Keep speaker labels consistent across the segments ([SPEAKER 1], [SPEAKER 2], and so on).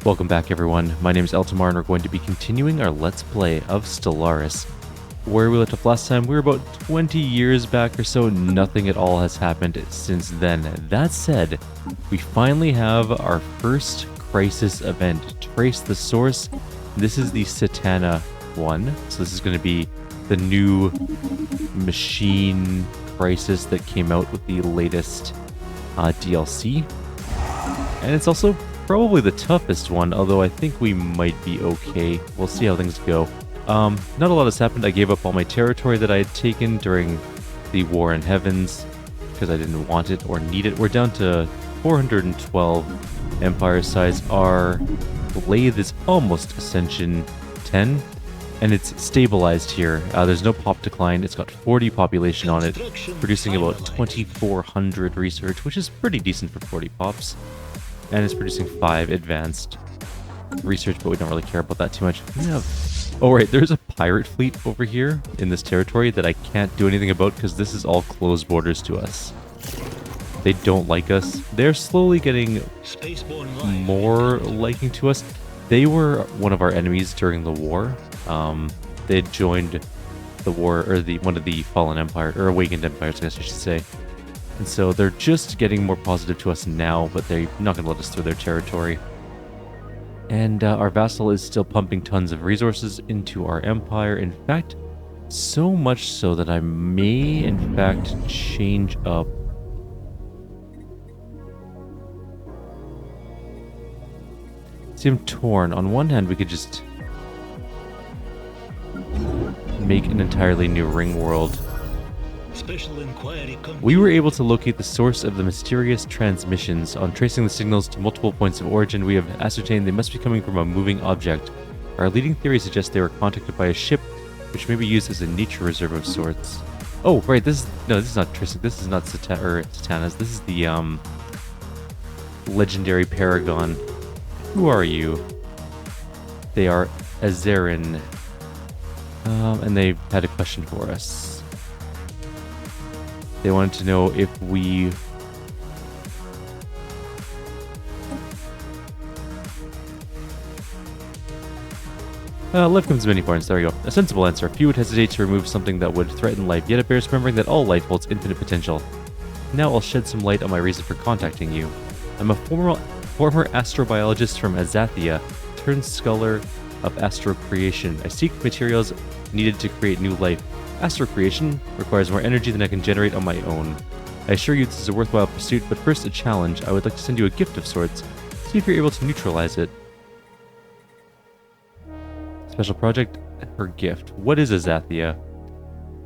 [SPEAKER 1] Welcome back everyone, my name is Eltamar and we're going to be continuing our Let's Play of Stellaris. Where we left off last time, we were about 20 years back or so, nothing at all has happened since then. That said, we finally have our first crisis event, Trace the Source. This is the Satana one, so this is going to be the new machine crisis that came out with the latest DLC. And it's also probably the toughest one, although I think we might be okay. We'll see how things go. Not a lot has happened. I gave up all my territory that I had taken during the War in Heavens because I didn't want it or need it. We're down to 412 empire size. Our lathe is almost Ascension 10, and it's stabilized here. There's no pop decline. It's got 40 population on it, producing about 2,400 research, which is pretty decent for 40 pops. And it's producing 5 advanced research, but we don't really care about that too much. Oh right, there's a pirate fleet over here in this territory that I can't do anything about because this is all closed borders to us. They don't like us. They're slowly getting more liking to us. They were one of our enemies during the war. They had joined the war, or one of the fallen empire, or awakened empires, I guess I should say. And so they're just getting more positive to us now, but they're not going to let us through their territory. And our vassal is still pumping tons of resources into our empire. In fact, so much so that I may, in fact, change up. See, I'm torn. On one hand, we could just make an entirely new ring world.
[SPEAKER 2] Special inquiry.
[SPEAKER 1] We were able to locate the source of the mysterious transmissions. On tracing the signals to multiple points of origin, we have ascertained they must be coming from a moving object. Our leading theory suggests they were contacted by a ship, which may be used as a nature reserve of sorts. Oh, right, this is not tracing. This is not Satana's. This is the legendary Paragon. Who are you? They are Azerin. And they had a question for us. They wanted to know if we... life comes in many forms, there we go. A sensible answer. Few would hesitate to remove something that would threaten life, yet it bears remembering that all life holds infinite potential. Now I'll shed some light on my reason for contacting you. I'm a former astrobiologist from Azathia, turned scholar of astrocreation. I seek materials needed to create new life. Astrocreation requires more energy than I can generate on my own. I assure you this is a worthwhile pursuit, but first a challenge. I would like to send you a gift of sorts. See if you're able to neutralize it. Special project, her gift. What is Azathia?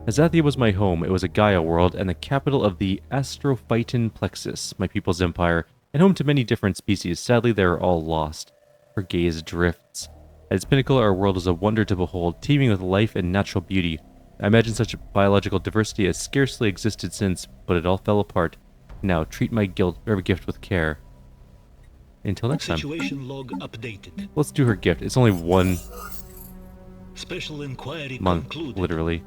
[SPEAKER 1] Azathia was my home. It was a Gaia world and the capital of the Astrophyton Plexus, my people's empire, and home to many different species. Sadly, they are all lost. Her gaze drifts. At its pinnacle, our world is a wonder to behold, teeming with life and natural beauty. I imagine such a biological diversity has scarcely existed since, but it all fell apart. Now, treat my gift with care. Until next time.
[SPEAKER 2] Situation log updated.
[SPEAKER 1] Let's do her gift. It's only 1
[SPEAKER 2] Special inquiry
[SPEAKER 1] month,
[SPEAKER 2] concluded.
[SPEAKER 1] literally.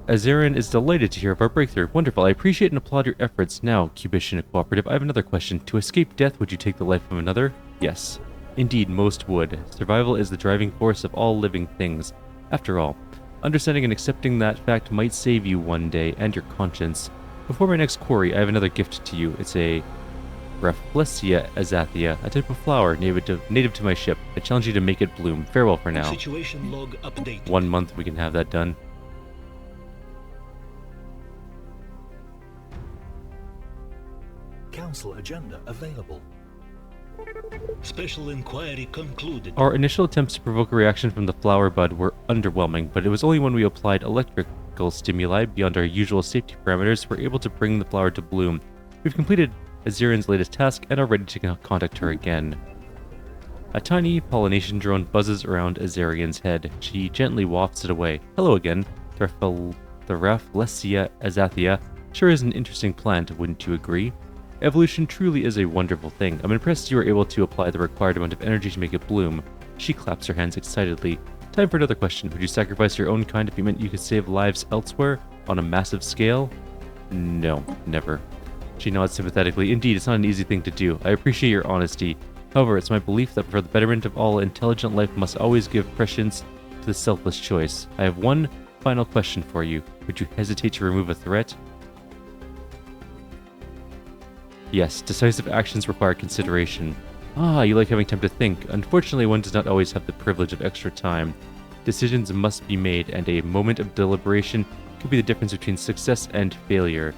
[SPEAKER 1] Azerin is delighted to hear of our breakthrough. Wonderful. I appreciate and applaud your efforts. Now, Cubishian Cooperative, I have another question. To escape death, would you take the life of another? Yes. Indeed, most would. Survival is the driving force of all living things. After all, understanding and accepting that fact might save you one day, and your conscience. Before my next quarry, I have another gift to you. It's a Rafflesia azathia, a type of flower native to my ship. I challenge you to make it bloom. Farewell for now.
[SPEAKER 2] Situation log updated.
[SPEAKER 1] 1 month we can have that done.
[SPEAKER 3] Council agenda available.
[SPEAKER 2] Special inquiry concluded.
[SPEAKER 1] Our initial attempts to provoke a reaction from the flower bud were underwhelming, but it was only when we applied electrical stimuli beyond our usual safety parameters were able to bring the flower to bloom. We've completed Azerin's latest task and are ready to contact her again. A tiny pollination drone buzzes around Azerian's head. She gently wafts it away. Hello again. The Rafflesia azathia sure is an interesting plant, wouldn't you agree? Evolution truly is a wonderful thing. I'm impressed you were able to apply the required amount of energy to make it bloom. She claps her hands excitedly. Time for another question. Would you sacrifice your own kind if it meant you could save lives elsewhere on a massive scale? No, never. She nods sympathetically. Indeed, it's not an easy thing to do. I appreciate your honesty. However, it's my belief that for the betterment of all, intelligent life must always give prescience to the selfless choice. I have one final question for you. Would you hesitate to remove a threat? Yes, decisive actions require consideration. Ah, you like having time to think. Unfortunately, one does not always have the privilege of extra time. Decisions must be made, and a moment of deliberation could be the difference between success and failure.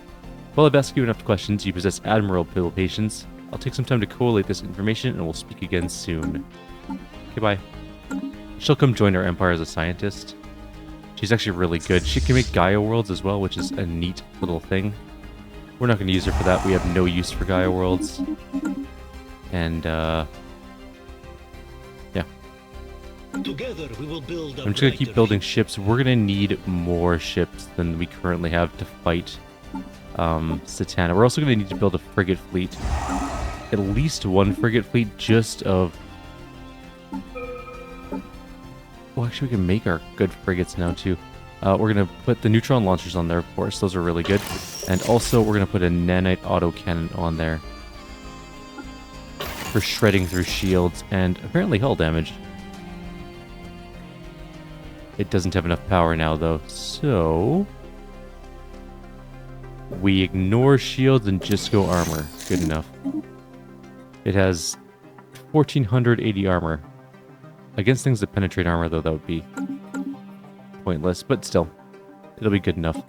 [SPEAKER 1] While I've asked you enough questions, you possess admirable patience. I'll take some time to collate this information, and we'll speak again soon. Okay, bye. She'll come join our empire as a scientist. She's actually really good. She can make Gaia worlds as well, which is a neat little thing. We're not going to use her for that. We have no use for Gaia worlds. And, yeah.
[SPEAKER 2] Together we will build a
[SPEAKER 1] I'm just going to keep
[SPEAKER 2] brighter
[SPEAKER 1] building
[SPEAKER 2] future.
[SPEAKER 1] ships. We're going to need more ships than we currently have to fight Satana. We're also going to need to build a frigate fleet. At least one frigate fleet just of... Well, actually, we can make our good frigates now, too. We're going to put the neutron launchers on there, of course. Those are really good. And also, we're going to put a nanite autocannon on there for shredding through shields and apparently hull damage. It doesn't have enough power now, though, so... we ignore shields and just go armor. Good enough. It has 1480 armor. Against things that penetrate armor, though, that would be pointless, but still, it'll be good enough.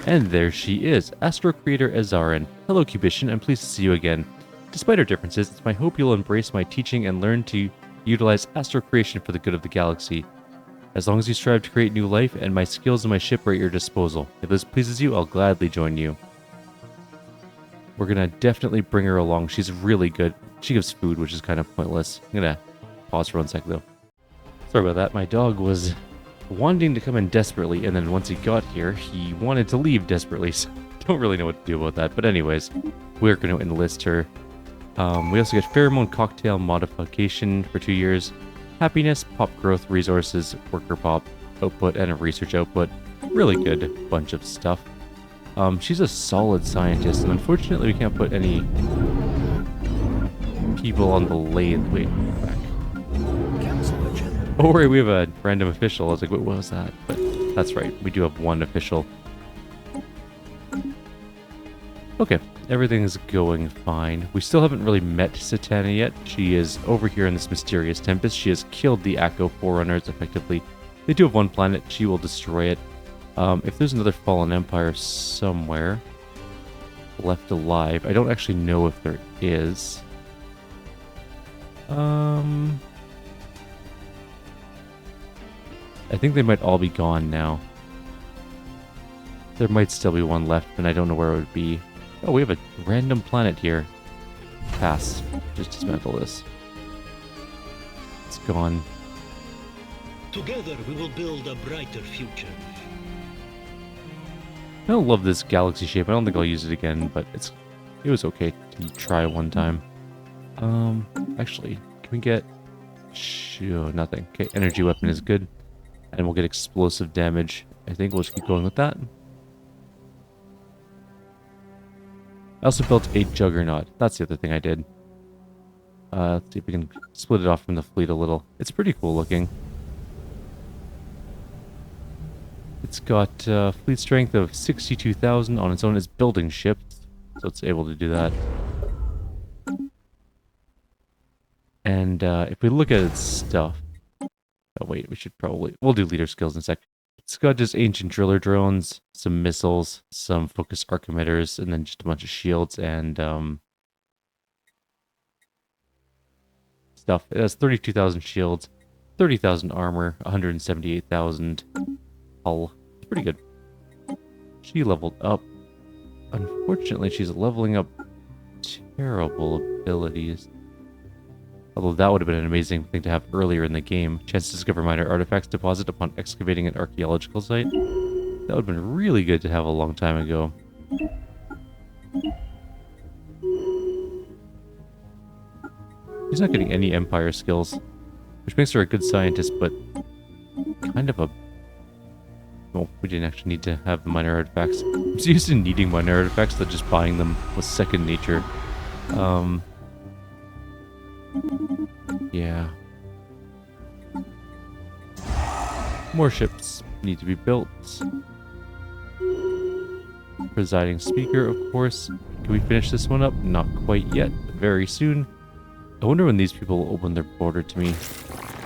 [SPEAKER 1] And there she is, Astro Creator Azarin. Hello, Cubician, I'm pleased to see you again. Despite our differences, it's my hope you'll embrace my teaching and learn to utilize astro creation for the good of the galaxy. As long as you strive to create new life, and my skills and my ship are at your disposal. If this pleases you, I'll gladly join you. We're gonna definitely bring her along. She's really good. She gives food, which is kind of pointless. I'm gonna pause for 1 sec, though. Sorry about that. My dog was wanting to come in desperately, and then once he got here, he wanted to leave desperately, so don't really know what to do about that. But anyways, we're going to enlist her. We also get Pheromone Cocktail Modification for 2 years, Happiness, Pop Growth Resources, Worker Pop Output, and a Research Output. Really good bunch of stuff. She's a solid scientist, and unfortunately we can't put any people on the lathe. Wait, back. Oh, right, we have a random official. I was like, what was that? But that's right, we do have one official. Okay, everything's going fine. We still haven't really met Satana yet. She is over here in this mysterious tempest. She has killed the Akko Forerunners effectively. They do have one planet. She will destroy it. If there's another Fallen Empire somewhere left alive, I don't actually know if there is. I think they might all be gone now. There might still be one left, and I don't know where it would be. Oh, we have a random planet here. Pass. Just dismantle this. It's gone.
[SPEAKER 2] Together we will build a brighter future.
[SPEAKER 1] I don't love this galaxy shape. I don't think I'll use it again, but it was okay to try one time. Actually, can we get... Sure, nothing. Okay, energy weapon is good. And we'll get explosive damage. I think we'll just keep going with that. I also built a Juggernaut. That's the other thing I did. Let's see if we can split it off from the fleet a little. It's pretty cool looking. It's got fleet strength of 62,000 on its own. It's building ships, so it's able to do that. And if we look at its stuff... Oh wait, we should probably... We'll do leader skills in a sec. It's got just ancient driller drones, some missiles, some focus arc emitters, and then just a bunch of shields and stuff. It has 32,000 shields, 30,000 armor, 178,000 hull. It's pretty good. She leveled up. Unfortunately, she's leveling up terrible abilities. Although that would have been an amazing thing to have earlier in the game. Chance to discover minor artifacts deposit upon excavating an archaeological site. That would have been really good to have a long time ago. She's not getting any Empire skills, which makes her a good scientist, but kind of a We didn't actually need to have the minor artifacts. I'm so used to needing minor artifacts that just buying them was second nature. Yeah. More ships need to be built. Presiding speaker, of course. Can we finish this one up? Not quite yet, but very soon. I wonder when these people will open their border to me.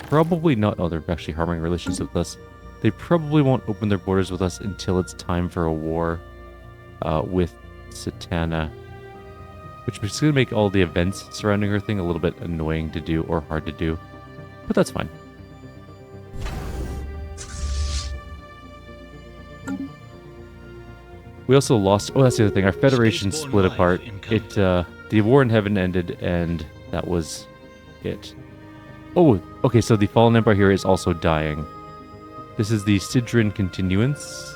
[SPEAKER 1] Probably not. Oh, they're actually harming relations with us. They probably won't open their borders with us until it's time for a war with Satana. Which is going to make all the events surrounding her thing a little bit annoying to do or hard to do. But that's fine. We also lost... Oh, that's the other thing. Our Federation split apart. The war in heaven ended, and that was it. Oh, okay, so the Fallen Empire here is also dying. This is the Sidran Continuance.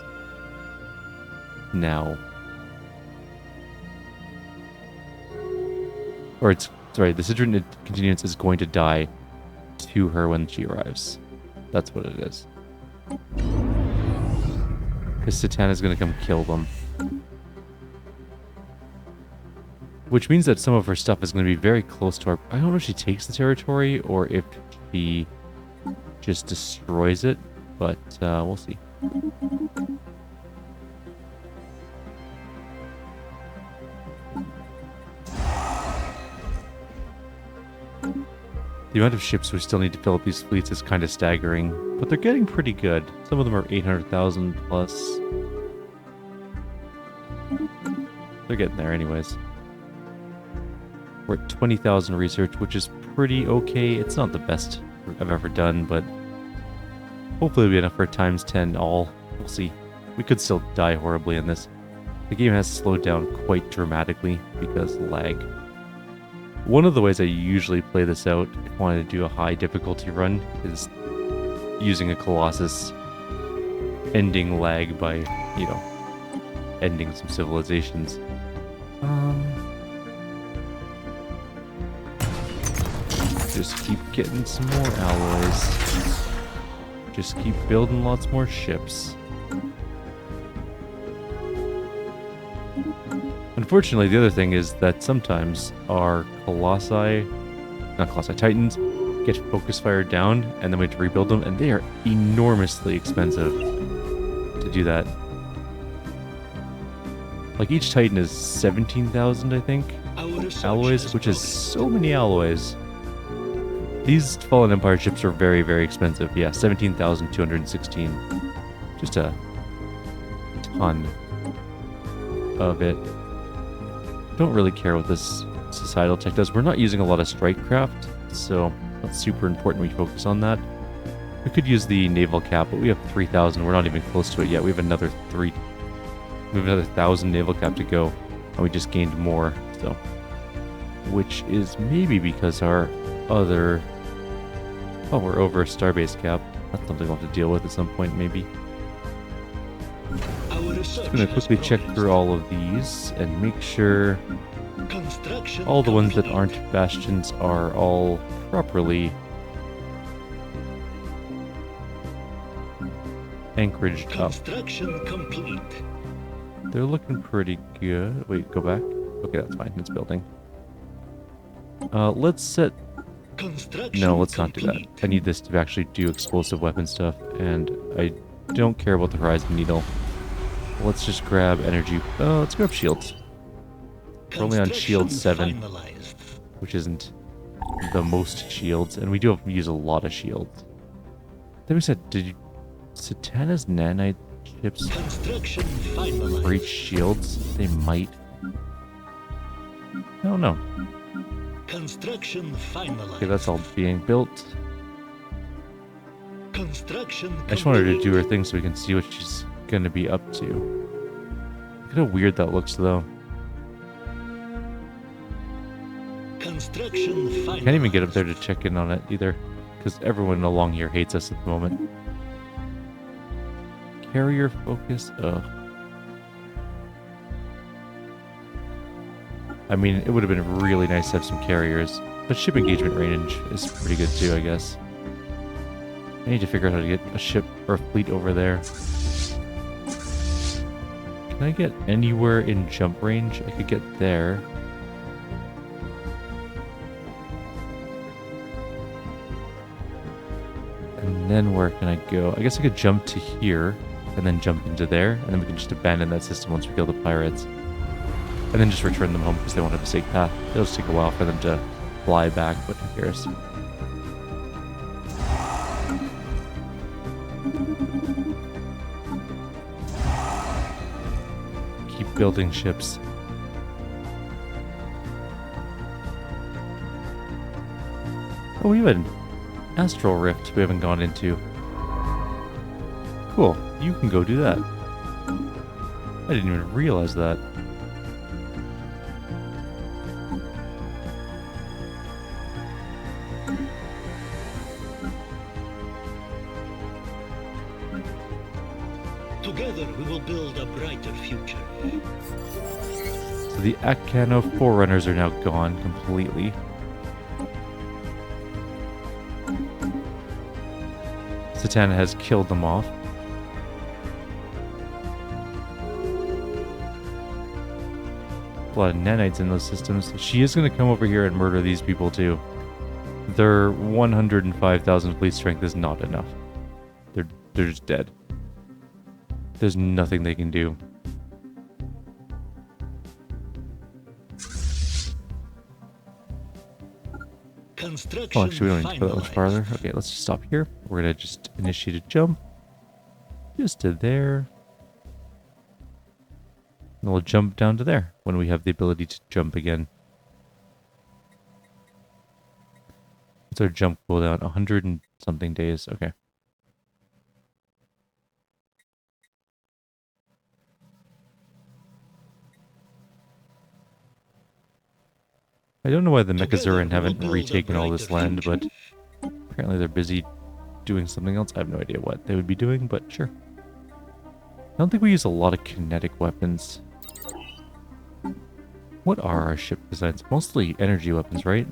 [SPEAKER 1] Now. Or it's... Sorry, the Sidran Continuance is going to die to her when she arrives. That's what it is. Because Satana's going to come kill them. Which means that some of her stuff is going to be very close to our... I don't know if she takes the territory or if she just destroys it, but we'll see. The amount of ships we still need to fill up these fleets is kind of staggering, but they're getting pretty good. Some of them are 800,000 plus. They're getting there anyways. We're at 20,000 research, which is pretty okay. It's not the best I've ever done, but hopefully it'll be enough for times 10 all. We'll see. We could still die horribly in this. The game has slowed down quite dramatically because lag. One of the ways I usually play this out, if I wanted to do a high difficulty run, is using a Colossus, ending lag by, you know, ending some civilizations. Just keep getting some more alloys. Just keep building lots more ships. Unfortunately, the other thing is that sometimes our Titans get focus fired down, and then we have to rebuild them, and they are enormously expensive to do that. Like, each Titan is 17,000, I think, alloys, which is so many alloys. These Fallen Empire ships are very, very expensive. Yeah, 17,216. Just a ton of it. Don't really care what this societal tech does. We're not using a lot of strike craft, so that's super important we focus on that. We could use the naval cap, but we have 3,000. We're not even close to it yet. We have another 1,000 naval cap to go, and we just gained more, so. Which is maybe because our other... Oh, we're over starbase cap. That's something we'll have to deal with at some point, maybe. Just going to quickly check through all of these and make sure all the ones that aren't bastions are all properly anchoraged up. They're looking pretty good. Wait, go back. Okay, that's fine. It's building. Let's set... No, let's not do that. I need this to actually do explosive weapon stuff, and I don't care about the Horizon Needle. Let's just grab energy. Let's grab shields. We're only on shield 7, which isn't the most shields, and we do have to use a lot of shields. Then we said, did Satana's nanite ships breach shields? They might. I don't know.
[SPEAKER 2] Construction finalized.
[SPEAKER 1] Okay, that's all being built.
[SPEAKER 2] Construction
[SPEAKER 1] I just wanted her to do her thing so we can see what she's going to be up to. Look at how weird that looks, though.
[SPEAKER 2] Construction finalized.
[SPEAKER 1] Can't even get up there to check in on it either, because everyone along here hates us at the moment. Carrier focus. Ugh. I mean, it would have been really nice to have some carriers, but ship engagement range is pretty good too, I guess. I need to figure out how to get a ship or a fleet over there. Can I get anywhere in jump range? I could get there. And then where can I go? I guess I could jump to here and then jump into there, and then we can just abandon that system once we kill the pirates. And then just return them home because they won't have a safe path. It'll just take a while for them to fly back, but who cares? Keep building ships. Oh, we have an astral rift we haven't gone into. Cool. You can go do that. I didn't even realize that.
[SPEAKER 2] Together we will build a brighter future.
[SPEAKER 1] So the Akano Forerunners are now gone completely. Satana has killed them off. A lot of nanites in those systems. She is going to come over here and murder these people too. Their 105,000 fleet strength is not enough. They're just dead. There's nothing they can do.
[SPEAKER 2] Construction
[SPEAKER 1] Oh, actually, we don't need to go that much farther. Okay, let's just stop here. We're going to just initiate a jump. Just to there. And we'll jump down to there when we have the ability to jump again. What's our jump cooldown? 100 and something days. Okay. I don't know why the Mechazuran haven't retaken all this land, but apparently they're busy doing something else. I have no idea what they would be doing, but sure. I don't think we use a lot of kinetic weapons. What are our ship designs? Mostly energy weapons, right?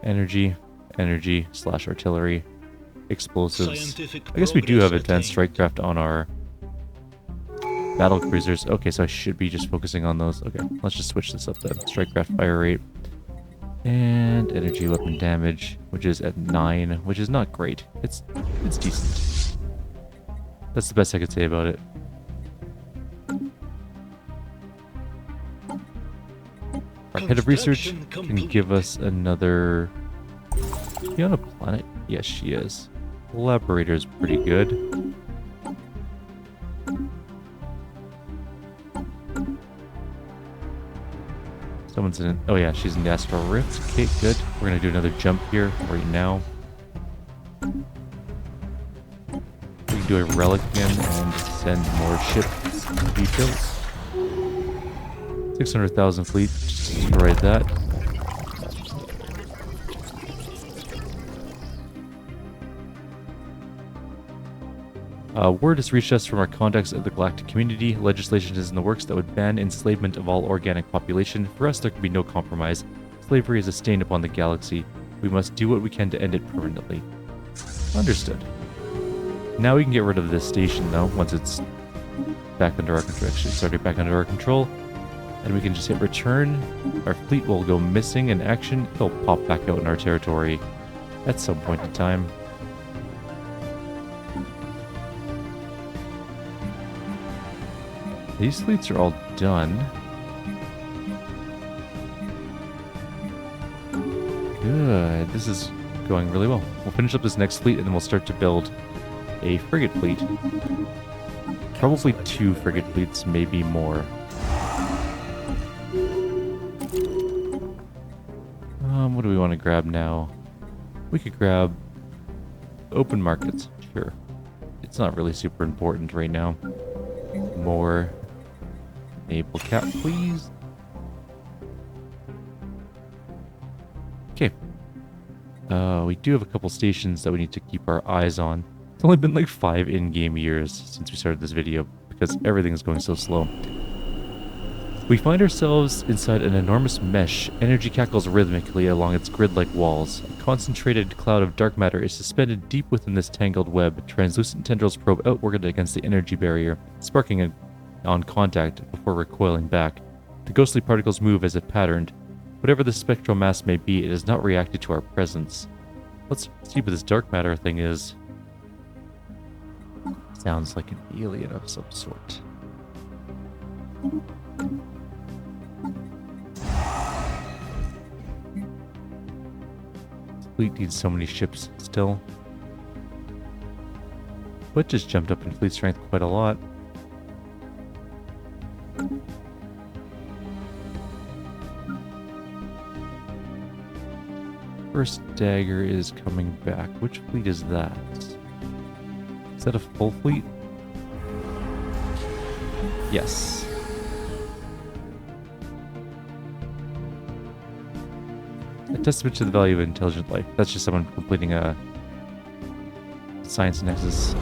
[SPEAKER 1] Energy, / artillery, explosives. I guess we do have advanced strikecraft on our battle cruisers. Okay, so I should be just focusing on those. Okay, let's just switch this up then. Strikecraft fire rate. And energy weapon damage, which is at 9, which is not great. It's decent. That's the best I could say about it. Our head of research can give us another... Is she on a planet? Yes, she is. Collaborator's pretty good. Someone's in... Oh yeah, she's in the Astral Rift. Okay, good. We're gonna do another jump here right now. We can do a relic again and send more ships to be built. 600,000 fleet. Just destroyed that. Word has reached us from our contacts at the Galactic Community. Legislation is in the works that would ban enslavement of all organic population. For us, there can be no compromise. Slavery is a stain upon the galaxy. We must do what we can to end it permanently. Understood. Now we can get rid of this station, though, once it's back under our control. Actually, it's already back under our control. And we can just hit return. Our fleet will go missing in action. It'll pop back out in our territory at some point in time. These fleets are all done. Good. This is going really well. We'll finish up this next fleet and then we'll start to build a frigate fleet. Probably 2 frigate fleets, maybe more. What do we want to grab now? We could grab open markets. Sure. It's not really super important right now. More naval cap, please. Okay. We do have a couple stations that we need to keep our eyes on. It's only been like 5 in-game years since we started this video because everything is going so slow. We find ourselves inside an enormous mesh. Energy cackles rhythmically along its grid-like walls. A concentrated cloud of dark matter is suspended deep within this tangled web. Translucent tendrils probe outward against the energy barrier, sparking a on contact before recoiling back. The ghostly particles move as if patterned. Whatever the spectral mass may be, it has not reacted to our presence. Let's see what this dark matter thing is. Sounds like an alien of some sort. This fleet needs so many ships still. But just jumped up in fleet strength quite a lot. First dagger is coming back. Which fleet is that? Is that a full fleet? Yes. A testament to the value of intelligent life. That's just someone completing a science nexus.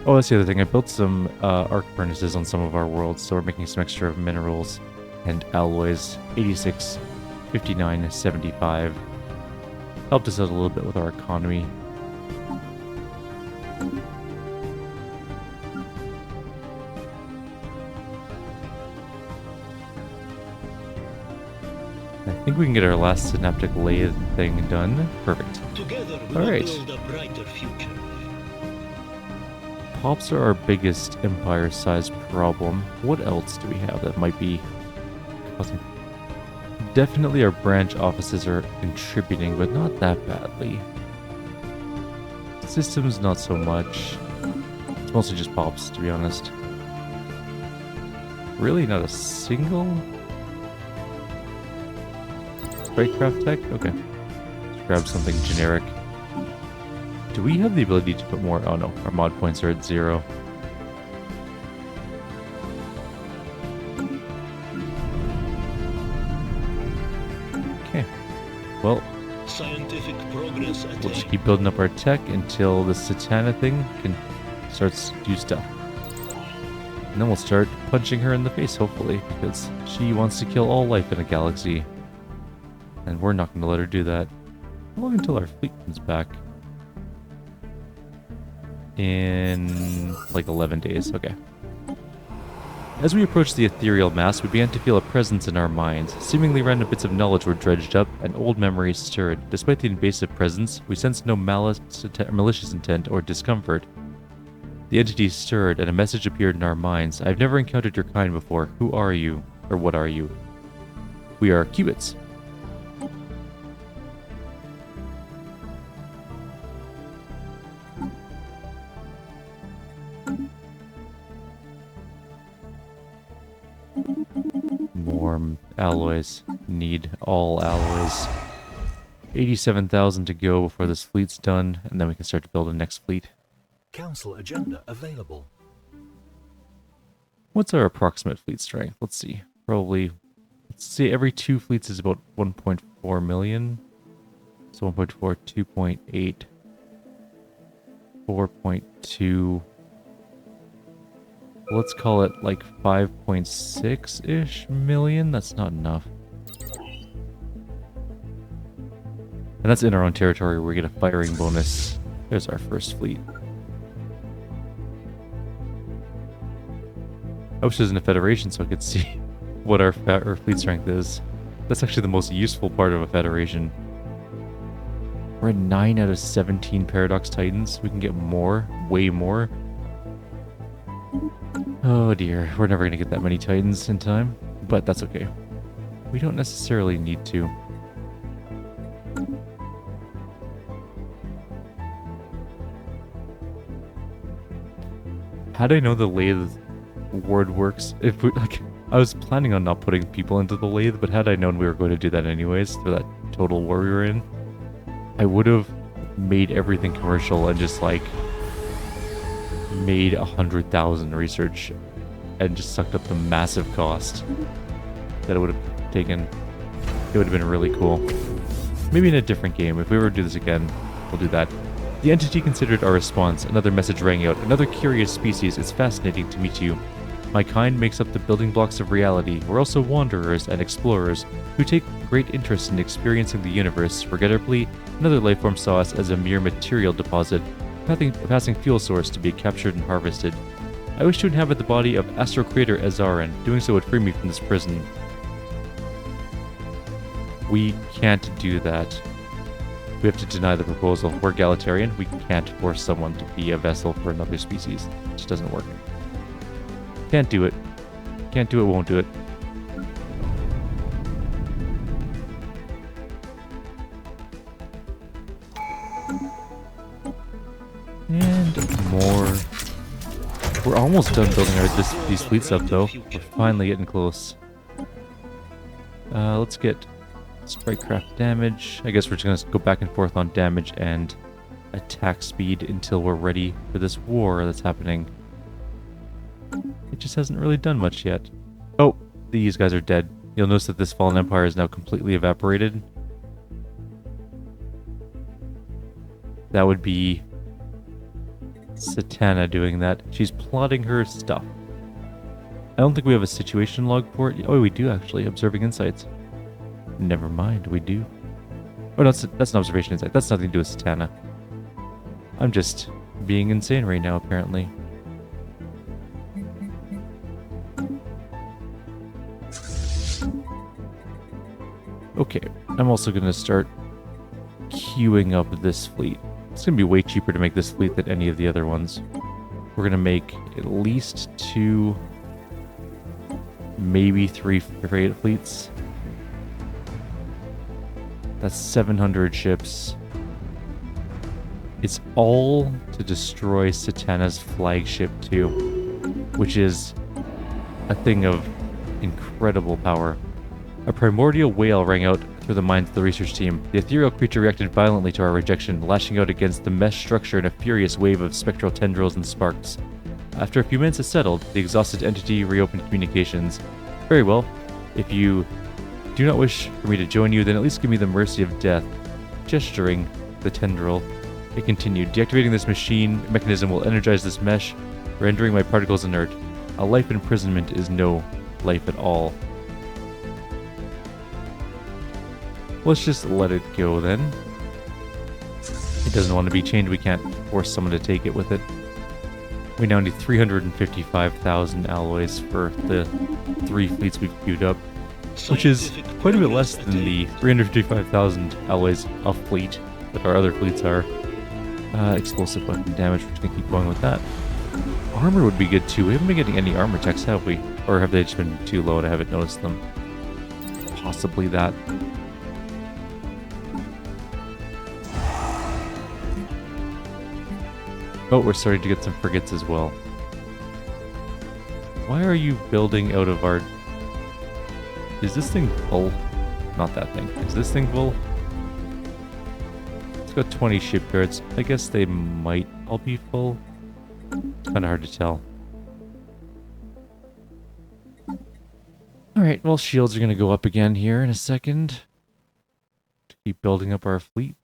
[SPEAKER 1] Oh, that's the other thing. I built some arc furnaces on some of our worlds, so we're making some extra minerals and alloys. 86, 59, 75. Helped us out a little bit with our economy. I think we can get our last synaptic lathe thing done. Perfect.
[SPEAKER 2] Together we
[SPEAKER 1] All
[SPEAKER 2] will
[SPEAKER 1] right.
[SPEAKER 2] build a brighter future.
[SPEAKER 1] Pops are our biggest empire-sized problem. What else do we have that might be causing? Definitely our branch offices are contributing, but not that badly. Systems, not so much. It's mostly just pops, to be honest. Really, not a single spacecraft tech? Okay. Let's grab something generic. Do we have the ability to put more? Oh no, our mod points are at 0. Okay. Well,
[SPEAKER 2] Scientific progress
[SPEAKER 1] we'll just
[SPEAKER 2] attained.
[SPEAKER 1] keep building up our tech until the Satana thing starts to do stuff. And then we'll start punching her in the face, hopefully, because she wants to kill all life in a galaxy. And we're not going to let her do that. How long until our fleet comes back? In like 11 days. Okay. As we approached the ethereal mass, we began to feel a presence in our minds. Seemingly random bits of knowledge were dredged up, and old memories stirred. Despite the invasive presence, we sensed no malicious intent or discomfort. The entity stirred, and a message appeared in our minds. I've never encountered your kind before. Who are you? Or what are you? We are qubits. More alloys. Need all alloys. 87,000 to go before this fleet's done, and then we can start to build a next fleet.
[SPEAKER 3] Council agenda available.
[SPEAKER 1] What's our approximate fleet strength? Let's see. Probably, let's see, every 2 fleets is about 1.4 million. So 1.4, 2.8, 4.2. Let's call it like 5.6-ish million. That's not enough. And that's in our own territory where we get a firing bonus. There's our first fleet. I wish there was in a federation so I could see what our fleet strength is. That's actually the most useful part of a federation. We're at 9 out of 17 Paradox Titans. We can get more, way more. Oh dear, we're never going to get that many Titans in time, but that's okay. We don't necessarily need to. How do I know the lathe ward works? If we, like, I was planning on not putting people into the lathe, but had I known we were going to do that anyways for that total war we were in, I would have made everything commercial and just like made 100,000 research and just sucked up the massive cost that it would have taken. It would have been really cool. Maybe in a different game. If we ever do this again, we'll do that. The entity considered our response. Another message rang out. Another curious species. It's fascinating to meet you. My kind makes up the building blocks of reality. We're also wanderers and explorers who take great interest in experiencing the universe. Regrettably, another life form saw us as a mere material deposit, a passing fuel source to be captured and harvested. I wish to inhabit the body of Astral Creator Azaran. Doing so would free me from this prison. We can't do that. We have to deny the proposal. We're egalitarian. We can't force someone to be a vessel for another species. It just doesn't work. Can't do it. Can't do it, won't do it. And more. We're almost done building these fleets up, though. We're finally getting close. Let's get strike-craft damage. I guess we're just going to go back and forth on damage and attack speed until we're ready for this war that's happening. It just hasn't really done much yet. Oh, these guys are dead. You'll notice that this fallen empire is now completely evaporated. That would be Satana doing that. She's plotting her stuff. I don't think we have a situation log for it. Oh, we do actually. Observing insights. Never mind, we do. Oh, no, that's an observation insight. That's nothing to do with Satana. I'm just being insane right now, apparently. Okay, I'm also going to start queuing up this fleet. It's going to be way cheaper to make this fleet than any of the other ones. We're going to make at least 2, maybe 3 frigate fleets. That's 700 ships. It's all to destroy Satana's flagship too, which is a thing of incredible power. A primordial wail rang out through the minds of the research team. The ethereal creature reacted violently to our rejection, lashing out against the mesh structure in a furious wave of spectral tendrils and sparks. After a few minutes had settled, the exhausted entity reopened communications. Very well. If you do not wish for me to join you, then at least give me the mercy of death. Gesturing the tendril, it continued. Deactivating this mechanism will energize this mesh, rendering my particles inert. A life imprisonment is no life at all. Let's just let it go then. It doesn't want to be chained. We can't force someone to take it with it. We now need 355,000 alloys for the 3 fleets we've queued up, which is quite a bit less than the 355,000 alloys a fleet that our other fleets are. Explosive weapon damage, we're just going to keep going with that. Armor would be good too. We haven't been getting any armor checks, have we? Or have they just been too low and I haven't noticed them? Possibly that. Oh, we're starting to get some frigates as well. Why are you building out of our... Is this thing full? Not that thing. Is this thing full? It's got 20 shipyards. I guess they might all be full. It's kind of hard to tell. Alright, well, shields are going to go up again here in a second. To keep building up our fleet.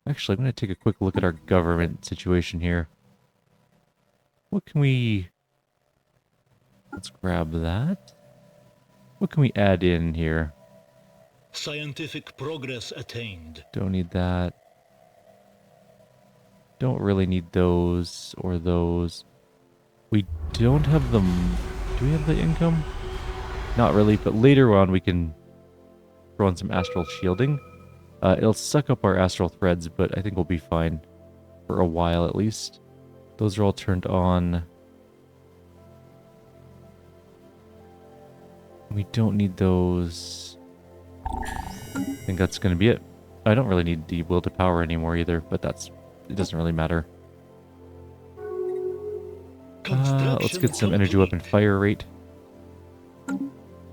[SPEAKER 1] Actually, I'm going to take a quick look at our government situation here. What can we... Let's grab that. What can we add in here?
[SPEAKER 2] Scientific progress attained.
[SPEAKER 1] Don't need that. Don't really need those or those. We don't have them. Do we have the income? Not really, but later on we can throw on some astral shielding. It'll suck up our astral threads, but I think we'll be fine. For a while, at least. Those are all turned on. We don't need those. I think that's going to be it. I don't really need the will to power anymore either, but it doesn't really matter. Let's get some energy weapon fire rate.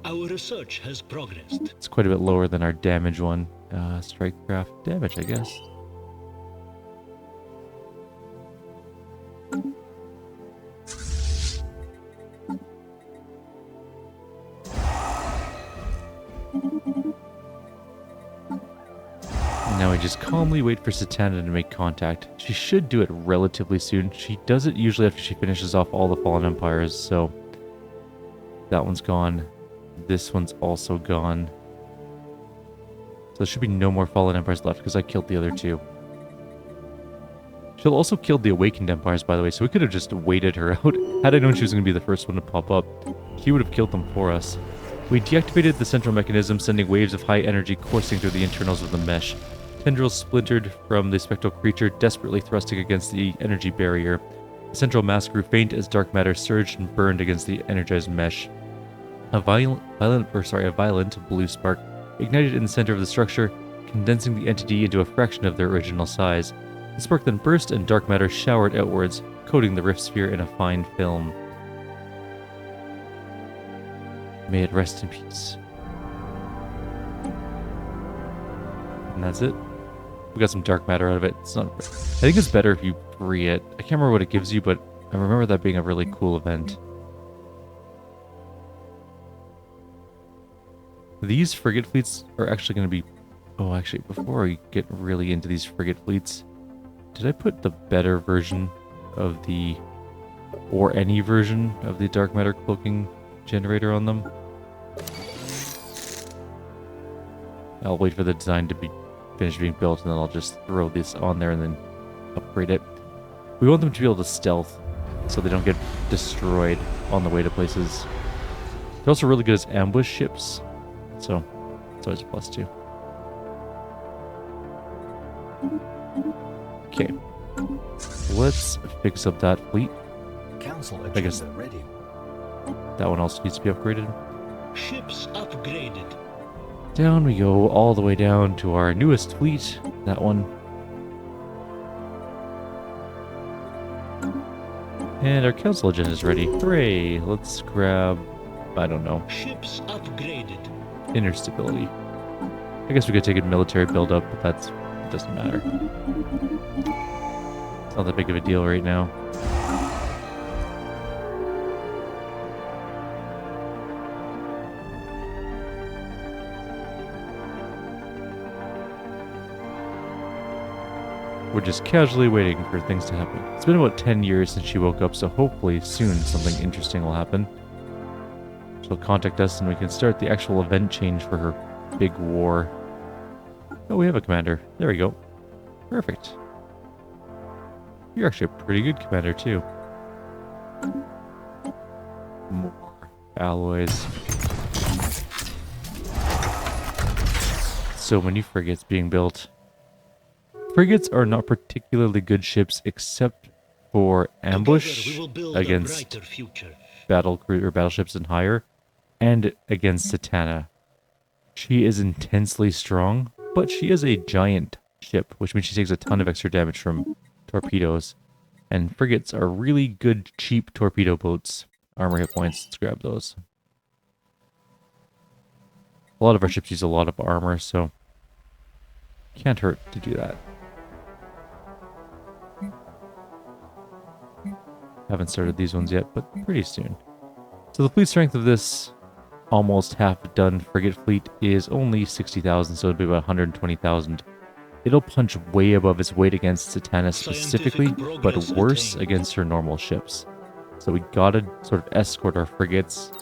[SPEAKER 2] Our research has progressed.
[SPEAKER 1] It's quite a bit lower than our damage one. Strikecraft damage, I guess. And now we just calmly wait for Satana to make contact. She should do it relatively soon. She does it usually after she finishes off all the Fallen Empires, so that one's gone. This one's also gone. So there should be no more Fallen Empires left because I killed the other two. She'll also kill the Awakened Empires, by the way, so we could have just waited her out. Had I known she was going to be the first one to pop up, she would have killed them for us. We deactivated the central mechanism, sending waves of high energy coursing through the internals of the mesh. Tendrils splintered from the spectral creature, desperately thrusting against the energy barrier. The central mass grew faint as dark matter surged and burned against the energized mesh. A violent blue spark ignited in the center of the structure, condensing the entity into a fraction of their original size. The spark then burst and dark matter showered outwards, coating the rift sphere in a fine film. May it rest in peace. And that's it. We got some dark matter out of it. It's not. I think it's better if you free it. I can't remember what it gives you, but I remember that being a really cool event. These frigate fleets are actually going to be... Oh, actually, before we get really into these frigate fleets, did I put the better version of the... or any version of the dark matter cloaking generator on them? I'll wait for the design to be finished being built, and then I'll just throw this on there and then upgrade it. We want them to be able to stealth, so they don't get destroyed on the way to places. They're also really good as ambush ships, so it's always a plus too. Okay, let's fix up that fleet.
[SPEAKER 3] Council
[SPEAKER 1] I guess
[SPEAKER 3] agenda ready.
[SPEAKER 1] that one also needs to be upgraded.
[SPEAKER 2] Ships upgraded.
[SPEAKER 1] Down we go, all the way down to our newest fleet. That one. And our council agenda is ready. Hooray! Let's grab, I don't know,
[SPEAKER 2] Ships upgraded.
[SPEAKER 1] inner stability. I guess we could take a military build-up, but it doesn't matter. It's not that big of a deal right now. We're just casually waiting for things to happen. It's been about 10 years since she woke up, so hopefully soon something interesting will happen. She'll contact us and we can start the actual event change for her big war. Oh, we have a commander. There we go. Perfect. You're actually a pretty good commander, too. More alloys. So many frigates being built. Frigates are not particularly good ships except for ambush against battleships and higher, and against Satana. She is intensely strong, but she is a giant ship, which means she takes a ton of extra damage from torpedoes. And frigates are really good, cheap torpedo boats. Armor hit points, let's grab those. A lot of our ships use a lot of armor, so can't hurt to do that. Haven't started these ones yet, but pretty soon. So the fleet strength of this almost half-done frigate fleet is only 60,000, so it'll be about 120,000. It'll punch way above its weight against Satana specifically, but worse against her normal ships. So we gotta sort of escort our frigates.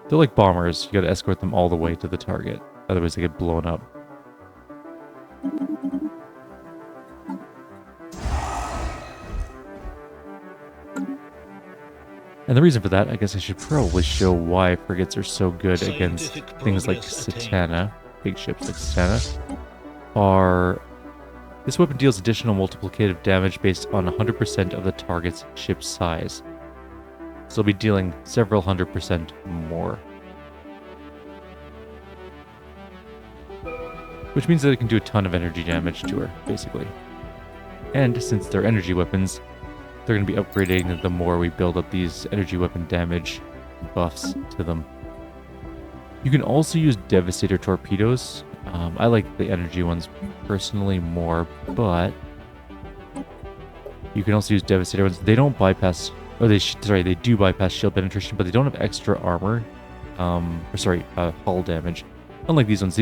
[SPEAKER 1] They're like bombers, you gotta escort them all the way to the target, otherwise they get blown up. And the reason for that, I guess I should probably show why frigates are so good against things like Satana, big ships like Satana, this weapon deals additional multiplicative damage based on 100% of the target's ship size. So it'll be dealing several 100% more. Which means that it can do a ton of energy damage to her, basically. And since they're energy weapons, they're going to be upgrading the more we build up these energy weapon damage buffs to them. You can also use Devastator torpedoes. I like the energy ones personally more, but you can also use Devastator ones. They don't bypass, they do bypass shield penetration, but they don't have extra armor, hull damage. Unlike these ones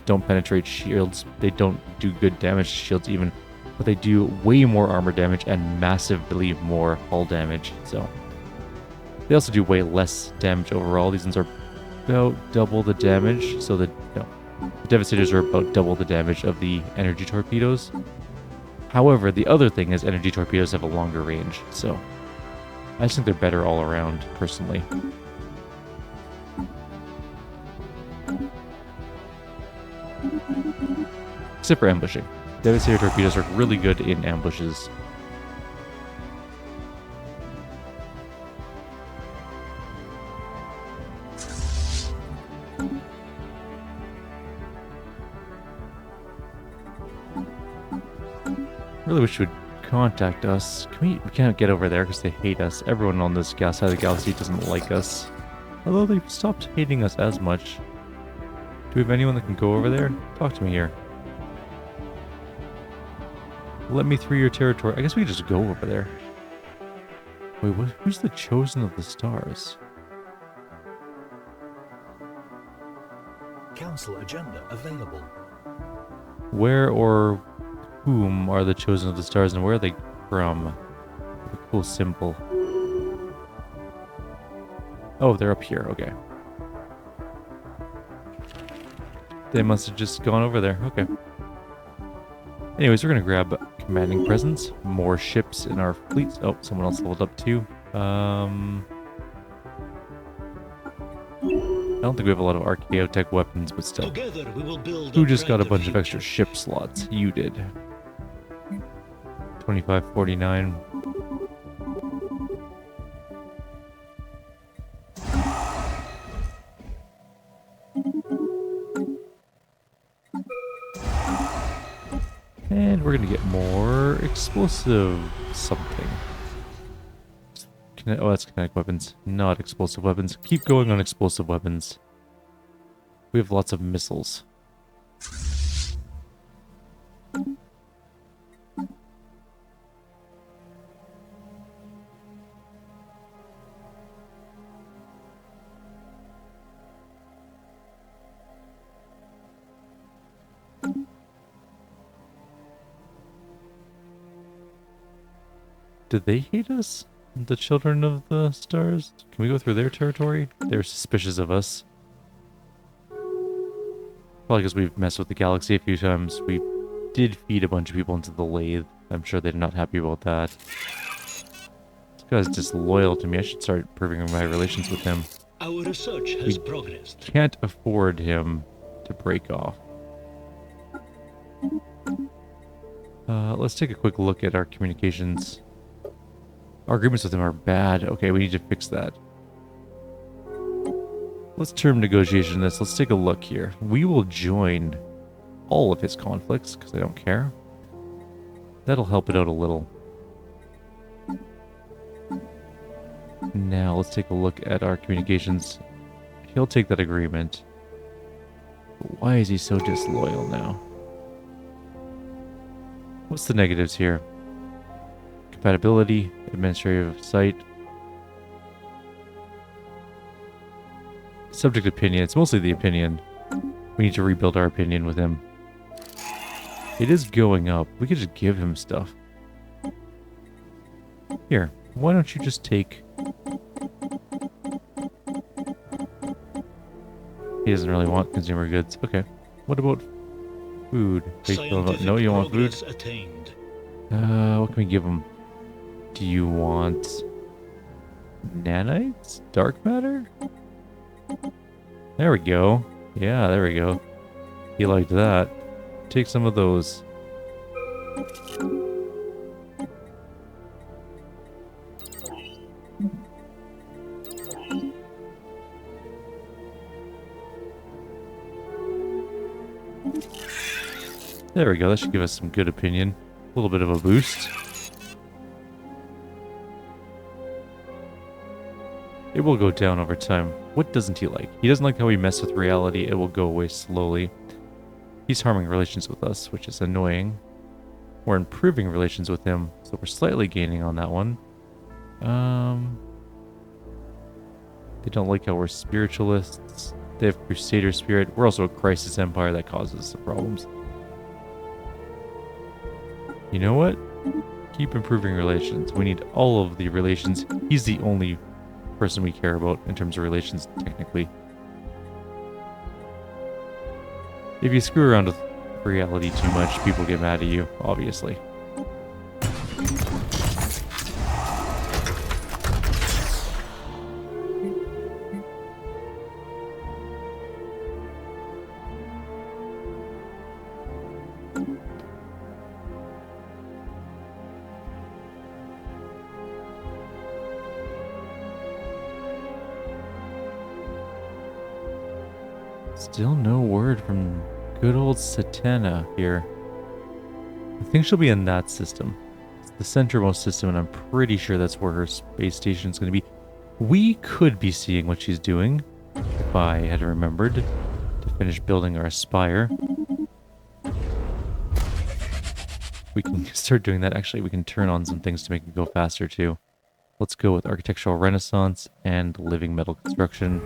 [SPEAKER 1] don't penetrate shields. They don't do good damage to shields even, but they do way more armor damage and massively more hull damage. So they also do way less damage overall. These ones are about double the damage. So the Devastators are about double the damage of the energy torpedoes. However, the other thing is energy torpedoes have a longer range. So I just think they're better all around, personally. Except for ambushing. Devastator torpedoes are really good in ambushes. Really wish you would contact us. We can't get over there because they hate us. Everyone on this side of the galaxy doesn't like us. Although they've stopped hating us as much. Do we have anyone that can go over there? Talk to me here. Let me through your territory. I guess we could just go over there. Wait, who's the chosen of the stars?
[SPEAKER 3] Council agenda available.
[SPEAKER 1] Where or whom are the chosen of the stars, and where are they from? A cool symbol. Oh, they're up here. Okay. They must have just gone over there. Okay. Anyways, we're going to grab commanding presence. More ships in our fleet. Oh, someone else leveled up too. I don't think we have a lot of archaeotech weapons, but still.
[SPEAKER 2] Together we will build
[SPEAKER 1] Who just got a bunch of extra ship slots? You did. 2549. And we're gonna get more explosive something. Oh, that's kinetic weapons, not explosive weapons. Keep going on explosive weapons. We have lots of missiles. Did they hate us? The Children of the Stars? Can we go through their territory? They're suspicious of us. Probably because we've messed with the galaxy a few times. We did feed a bunch of people into the lathe. I'm sure they're not happy about that. This guy's disloyal to me. I should start improving my relations with him.
[SPEAKER 2] Our research has progressed.
[SPEAKER 1] Can't afford him to break off. Let's take a quick look at our communications. Our agreements with him are bad. Okay, we need to fix that. Let's term negotiation this. Let's take a look here. We will join all of his conflicts, because I don't care. That'll help it out a little. Now, let's take a look at our communications. He'll take that agreement. But why is he so disloyal now? What's the negatives here? Compatibility, administrative site. Subject opinion. It's mostly the opinion. We need to rebuild our opinion with him. It is going up. We could just give him stuff. Here, why don't you just take... He doesn't really want consumer goods. Okay. What about food? No, you want food?
[SPEAKER 2] Attained.
[SPEAKER 1] What can we give him? Do you want nanites? Dark matter? There we go. Yeah, there we go. He liked that. Take some of those. There we go. That should give us some good opinion. A little bit of a boost. It will go down over time. What doesn't he like? He doesn't like how we mess with reality. It will go away slowly. He's harming relations with us, which is annoying. We're improving relations with him, so we're slightly gaining on that one. They don't like how we're spiritualists. They have Crusader Spirit. We're also a Crisis Empire that causes some problems. You know what? Keep improving relations. We need all of the relations. He's the only person we care about in terms of relations, technically. If you screw around with reality too much, people get mad at you, obviously. Still no word from good old Satana here. I think she'll be in that system. It's the centermost system, and I'm pretty sure that's where her space station is going to be. We could be seeing what she's doing, if I had remembered to finish building our spire. We can start doing that. Actually, we can turn on some things to make it go faster, too. Let's go with Architectural Renaissance and Living Metal Construction.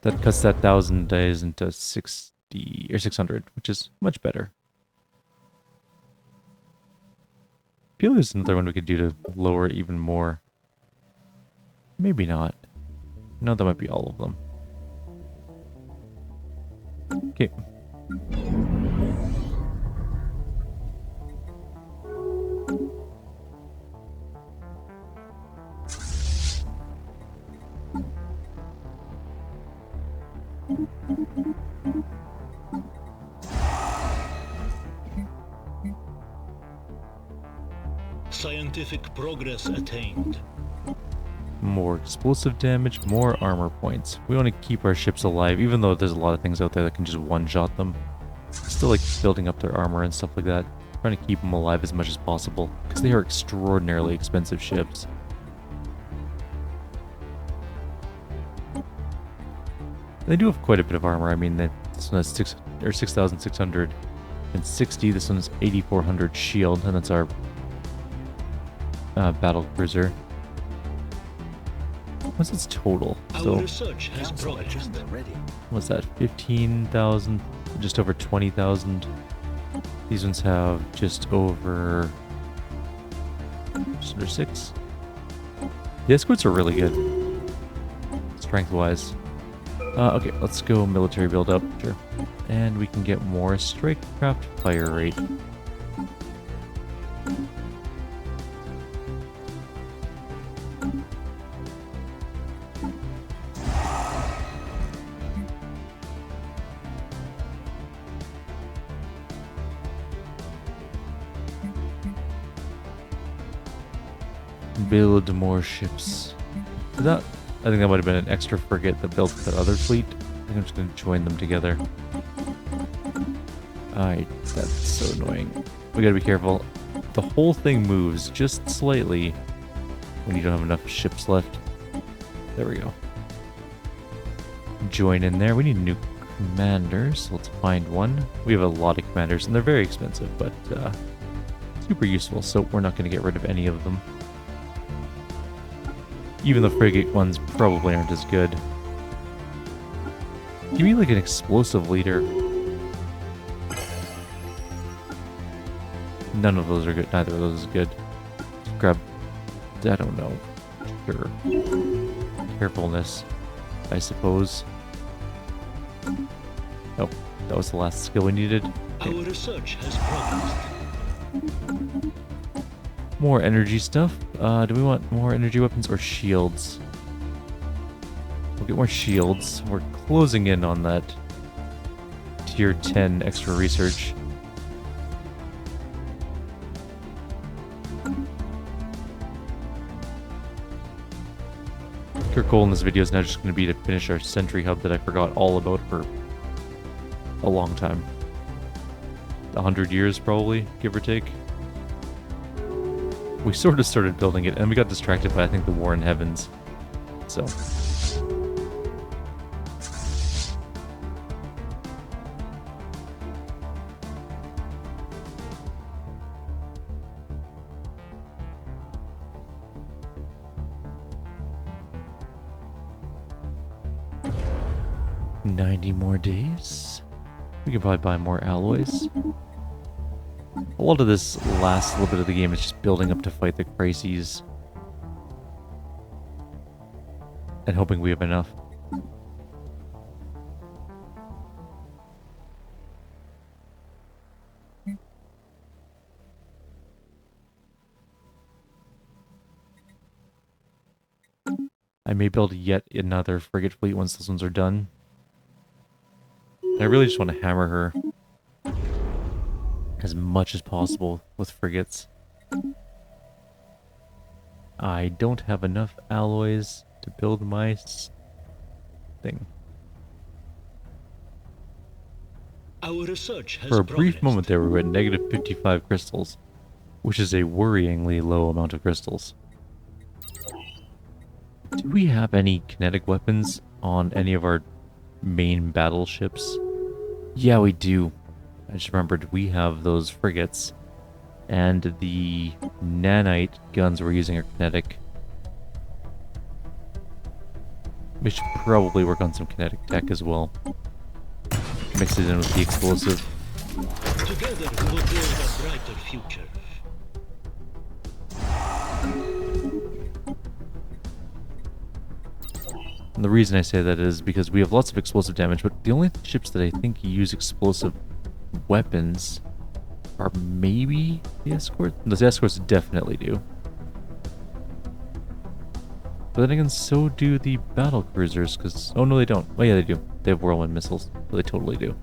[SPEAKER 1] That cuts that 1,000 days into 60 or 600, which is much better. I feel there's another one we could do to lower it even more. Maybe not. No, that might be all of them. Okay.
[SPEAKER 2] Scientific progress attained.
[SPEAKER 1] More explosive damage, more armor points. We want to keep our ships alive, even though there's a lot of things out there that can just one-shot them. Still like building up their armor and stuff like that. Trying to keep them alive as much as possible, because they are extraordinarily expensive ships. They do have quite a bit of armor. I mean, this one has 6,660. This one's 8,400 shield, and that's our battle cruiser. What's its total?
[SPEAKER 2] Our research has
[SPEAKER 3] Council
[SPEAKER 2] progressed.
[SPEAKER 3] agenda ready.
[SPEAKER 1] What's that? 15,000, just over 20,000. These ones have just under 6. The escorts are really good, strength-wise. Okay, let's go military build-up, sure. And we can get more strikecraft fire rate. Build more ships. I think that might have been an extra frigate that built that other fleet. I think I'm just going to join them together. That's so annoying. We gotta be careful. The whole thing moves just slightly when you don't have enough ships left. There we go. Join in there. We need new commanders. So let's find one. We have a lot of commanders, and they're very expensive, but super useful, so we're not going to get rid of any of them. Even the frigate ones probably aren't as good. Give me like an explosive leader. None of those are good. Neither of those is good. Just grab... I don't know. Sure. Carefulness, I suppose. Oh, that was the last skill we needed.
[SPEAKER 2] Our research has progressed.
[SPEAKER 1] More energy stuff. Do we want more energy weapons or shields? We'll get more shields. We're closing in on that tier 10 extra research. Our goal in this video is now just going to be to finish our sentry hub that I forgot all about for a long time. 100 years probably, give or take. We sort of started building it, and we got distracted by, I think, the War in Heavens. So... 90 more days. We can probably buy more alloys. A lot of this last little bit of the game is just building up to fight the crises. And hoping we have enough. I may build yet another frigate fleet once those ones are done. I really just want to hammer her as much as possible with frigates. I don't have enough alloys to build my thing.
[SPEAKER 2] Our research has
[SPEAKER 1] For a brief
[SPEAKER 2] progressed.
[SPEAKER 1] moment there, we were at negative 55 crystals, which is a worryingly low amount of crystals. Do we have any kinetic weapons on any of our main battleships? Yeah, we do. I just remembered we have those frigates. And the nanite guns we're using are kinetic. We should probably work on some kinetic tech as well. Mix it in with the explosive.
[SPEAKER 2] Together we will build a brighter future.
[SPEAKER 1] And the reason I say that is because we have lots of explosive damage, but the only ships that I think use explosive weapons are maybe the escort. The escorts definitely do. But then again, so do the battle cruisers, because... Oh, no, they don't. Oh, yeah, they do. They have whirlwind missiles, so they totally do.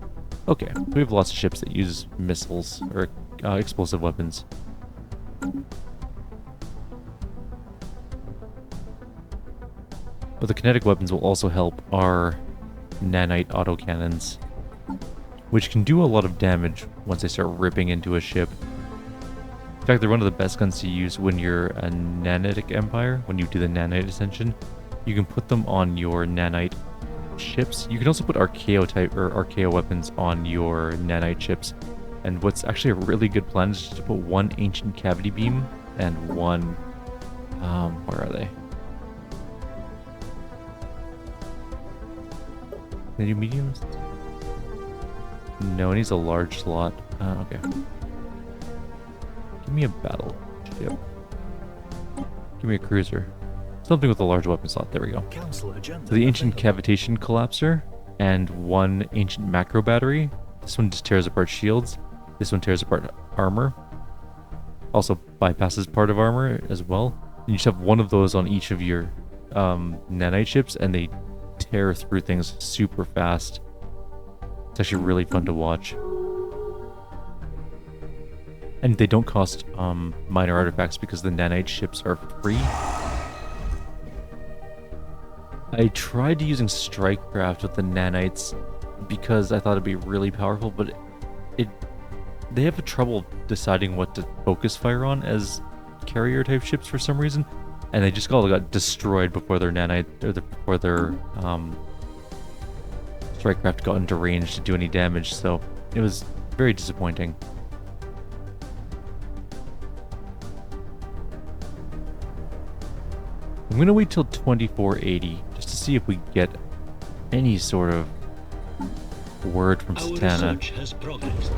[SPEAKER 1] Okay, so we have lots of ships that use missiles, or explosive weapons. But the kinetic weapons will also help our nanite autocannons, which can do a lot of damage once they start ripping into a ship. In fact, they're one of the best guns to use when you're a nanitic empire, when you do the nanite ascension. You can put them on your nanite ships. You can also put Archaeo type or Archaeo weapons on your nanite ships. And what's actually a really good plan is just to put one ancient cavity beam and one where are they? They do mediums? No, it needs a large slot. Okay. Give me a battleship. Give me a cruiser. Something with a large weapon slot. There we go.
[SPEAKER 3] Council agenda
[SPEAKER 1] So the ancient
[SPEAKER 3] available.
[SPEAKER 1] cavitation collapser and one ancient macro battery. This one just tears apart shields. This one tears apart armor. Also bypasses part of armor as well. And you just have one of those on each of your nanite ships, and they tear through things super fast. It's actually really fun to watch. And they don't cost minor artifacts because the nanite ships are free. I tried using Strikecraft with the nanites because I thought it'd be really powerful, but they have trouble deciding what to focus fire on as carrier type ships for some reason, and they just got destroyed before their nanite or before their Strikecraft got into range to do any damage. So it was very disappointing. I'm gonna wait till 2480 just to see if we get any sort of word from
[SPEAKER 2] Our
[SPEAKER 1] Satana.
[SPEAKER 2] research has progressed.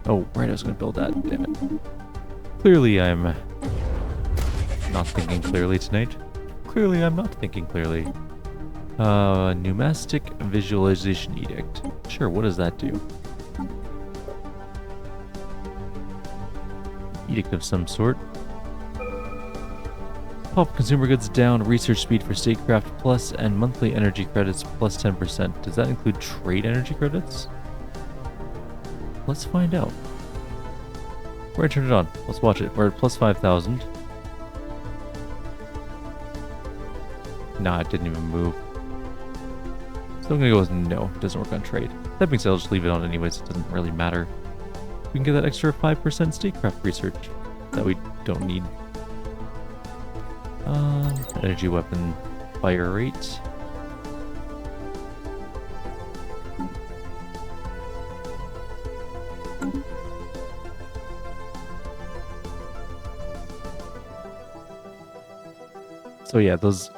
[SPEAKER 1] Oh, right, I was gonna build that. Damn it. Clearly I'm not thinking clearly tonight. Clearly I'm not thinking clearly. Pneumatic Visualization Edict. Sure, what does that do? Edict of some sort. Pop consumer goods down, research speed for statecraft plus, and monthly energy credits plus 10%. Does that include trade energy credits? Let's find out. We're gonna turn it on. Let's watch it. We're at plus 5,000. Nah, it didn't even move. So I'm gonna go with no. It doesn't work on trade. That being said, I'll just leave it on anyways. It doesn't really matter. We can get that extra 5% statecraft research that we don't need. Energy weapon fire rate. So yeah, those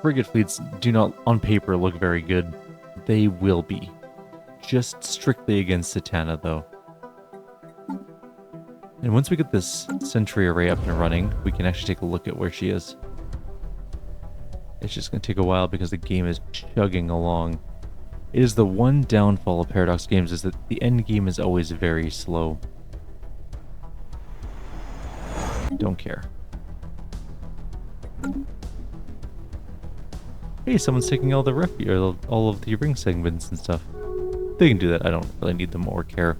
[SPEAKER 1] frigate fleets do not, on paper, look very good. They will be. Just strictly against Zatanna, though. And once we get this sentry array up and running, we can actually take a look at where she is. It's just going to take a while because the game is chugging along. It is the one downfall of Paradox games, is that the end game is always very slow. Don't care. Hey, someone's taking all the all of the ring segments and stuff. They can do that. I don't really need them or care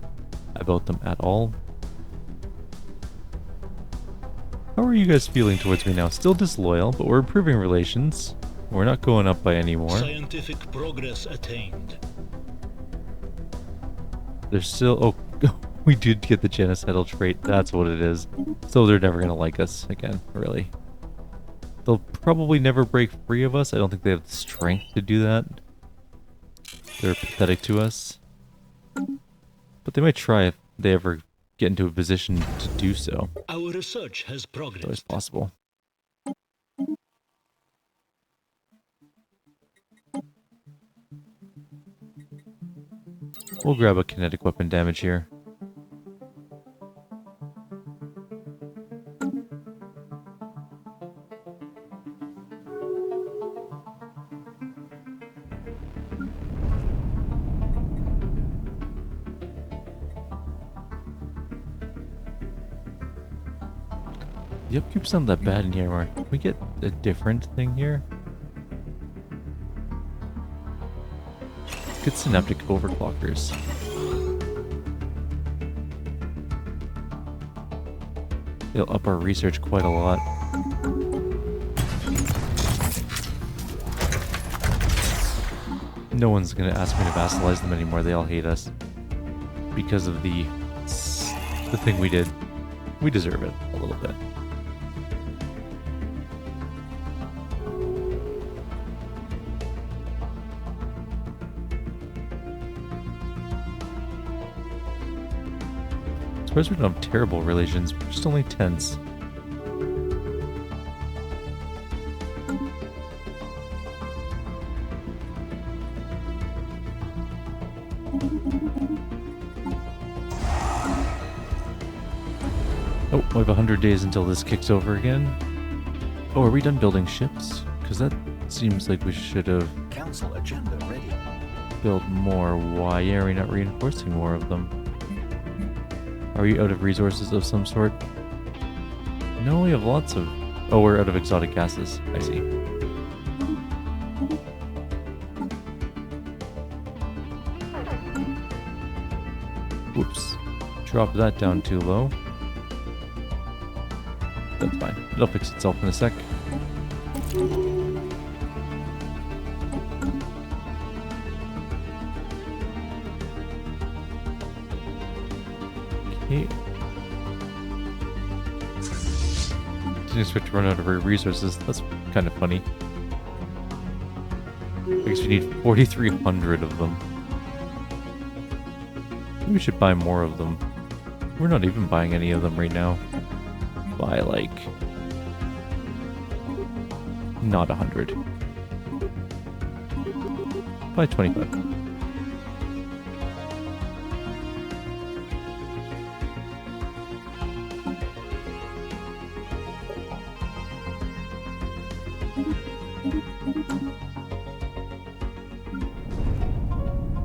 [SPEAKER 1] about them at all. How are you guys feeling towards me now? Still disloyal, but we're improving relations. We're not going up by any more.
[SPEAKER 2] Scientific progress attained.
[SPEAKER 1] There's still... Oh, we did get the genocidal trait. That's what it is. So they're never going to like us again, really. They'll probably never break free of us. I don't think they have the strength to do that. They're pathetic to us. But they might try if they ever get into a position to do so.
[SPEAKER 2] Our research has progressed.
[SPEAKER 1] It's always possible. We'll grab a kinetic weapon damage here. The upkeep's not that bad in here, Mark. Can we get a different thing here? Let's get synaptic overclockers. They'll up our research quite a lot. No one's gonna ask me to vassalize them anymore. They all hate us because of the thing we did. We deserve it a little bit. I suppose we don't have terrible relations, we're just only tense. Oh, we have 100 days until this kicks over again. Oh, are we done building ships? Because that seems like we should have
[SPEAKER 3] Council agenda ready.
[SPEAKER 1] built more. Why are we not reinforcing more of them? Are we out of resources of some sort? No, we have lots of... Oh, we're out of exotic gases. I see. Whoops. Drop that down too low. That's fine. It'll fix itself in a sec. Okay. Didn't expect to run out of our resources. That's kind of funny. I guess we need 4,300 of them. Maybe we should buy more of them. We're not even buying any of them right now. Buy like... not 100. Buy 25.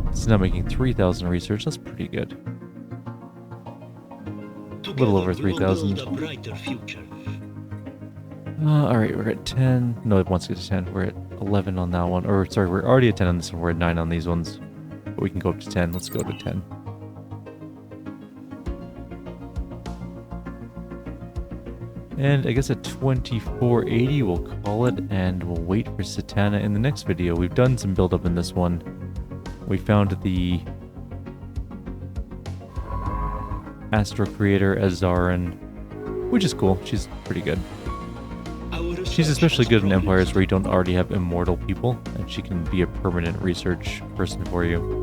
[SPEAKER 1] It's now making 3,000 research. That's pretty good. A little over 3,000. Alright, we're at 10. No, it wants to get to 10. We're at 11 on that one. Or, sorry, we're already at 10 on this one. We're at 9 on these ones. But we can go up to 10. Let's go to 10. And I guess at 2480 we'll call it, and we'll wait for Zatanna in the next video. We've done some build-up in this one. We found the Astro Creator Azaran, which is cool. She's pretty good. She's especially good in empires where you don't already have immortal people, and she can be a permanent research person for you.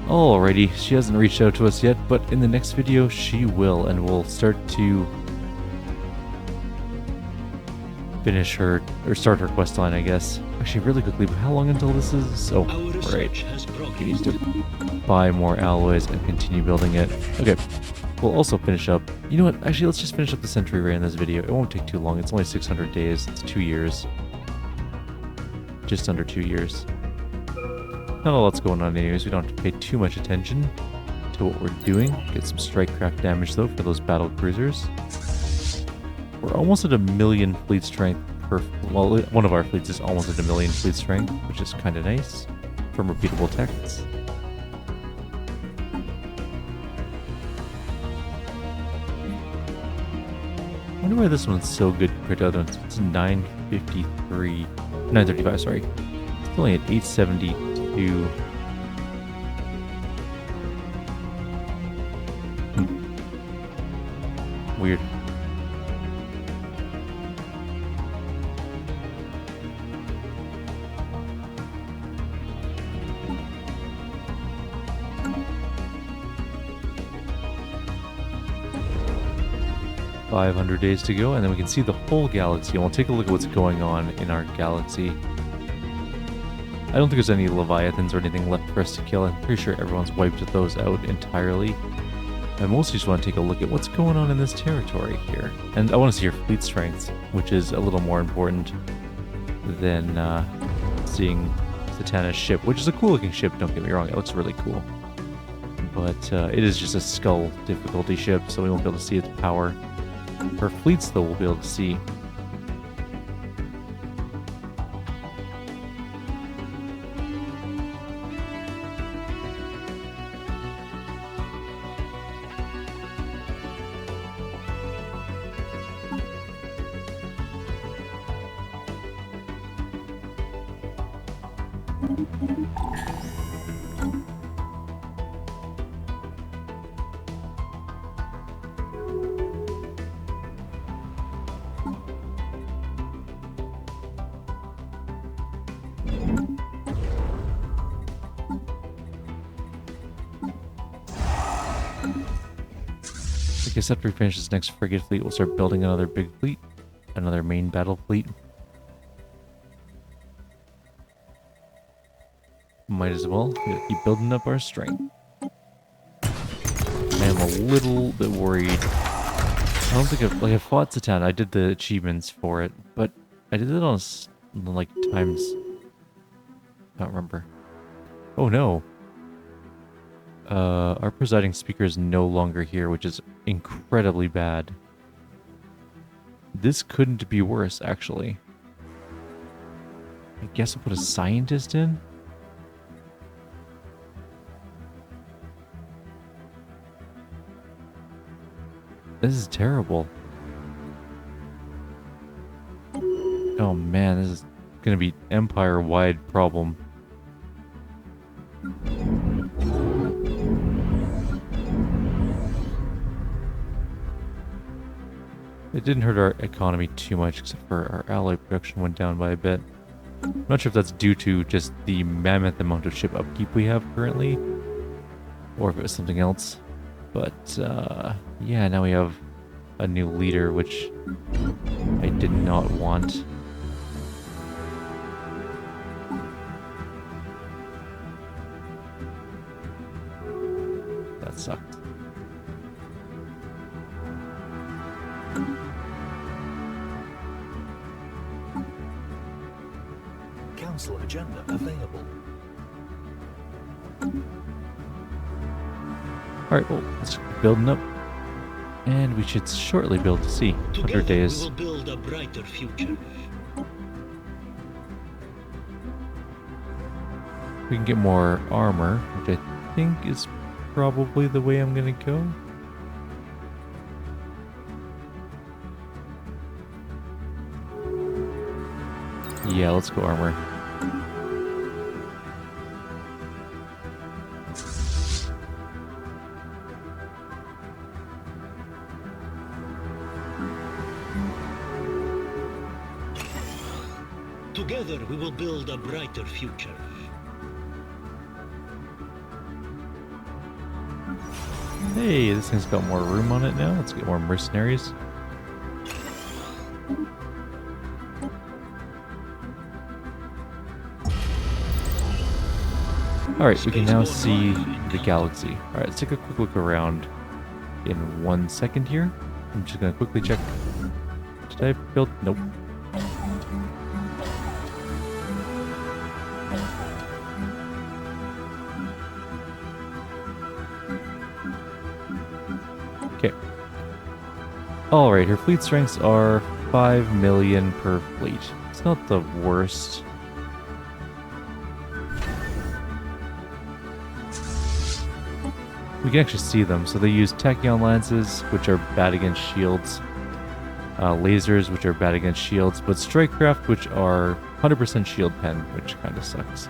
[SPEAKER 1] Alrighty, she hasn't reached out to us yet, but in the next video she will, and we'll start to finish her, or start her quest line, I guess. Actually, really quickly, how long until this is? Oh,
[SPEAKER 2] Our
[SPEAKER 1] right.
[SPEAKER 2] research has
[SPEAKER 1] We need
[SPEAKER 2] progressed.
[SPEAKER 1] to buy more alloys and continue building it. Okay, we'll also finish up. You know what? Actually, let's just finish up the Sentry Ray in this video. It won't take too long. It's only 600 days. It's 2 years. Just under 2 years. Not a lot's going on anyways. We don't have to pay too much attention to what we're doing. Get some strike craft damage though for those battle cruisers. We're almost at 1,000,000 fleet strength per... Well, one of our fleets is almost at 1,000,000 fleet strength, which is kind of nice from repeatable texts. I wonder why this one's so good compared to other ones. It's 953... 935, sorry. It's only at 872. Weird. "500 days to go, and then we can see the whole galaxy, and we'll take a look at what's going on in our galaxy. I don't think there's any Leviathans or anything left for us to kill. I'm pretty sure everyone's wiped those out entirely. I mostly just want to take a look at what's going on in this territory here. And I want to see your fleet strengths, which is a little more important than seeing Satana's ship, which is a cool looking ship, don't get me wrong, it looks really cool. But it is just a skull difficulty ship, so we won't be able to see its power. Her fleets, though, we'll be able to see. I guess after we finish this next frigate fleet, we'll start building another big fleet, another main battle fleet. Might as well. We'll keep building up our strength. I am a little bit worried. I don't think I fought Satan. I did the achievements for it, but I did it on like times. I don't remember. Oh no. Our presiding speaker is no longer here, which is incredibly bad. This couldn't be worse, actually. I guess I'll put a scientist in? This is terrible. Oh man, this is gonna be empire-wide problem. It didn't hurt our economy too much, except for our alloy production went down by a bit. I'm not sure if that's due to just the mammoth amount of ship upkeep we have currently, or if it was something else. But, yeah, now we have a new leader, which I did not want. That sucked.
[SPEAKER 3] Council agenda available.
[SPEAKER 1] Alright, well, let's keep building up. And we should shortly be able to see. 100
[SPEAKER 2] Together
[SPEAKER 1] days.
[SPEAKER 2] we will build a brighter future.
[SPEAKER 1] We can get more armor, which I think is probably the way I'm gonna go. Yeah, let's go armor.
[SPEAKER 2] Together we will build a brighter future.
[SPEAKER 1] Hey, this thing's got more room on it now. Let's get more mercenaries. Alright, we can now see the galaxy. Alright, let's take a quick look around in 1 second here. I'm just going to quickly check. Did I build? Nope. Okay. Alright, her fleet strengths are 5 million per fleet. It's not the worst. We can actually see them. So they use tachyon lances, which are bad against shields. Lasers, which are bad against shields. But strikecraft, which are 100% shield pen, which kind of sucks.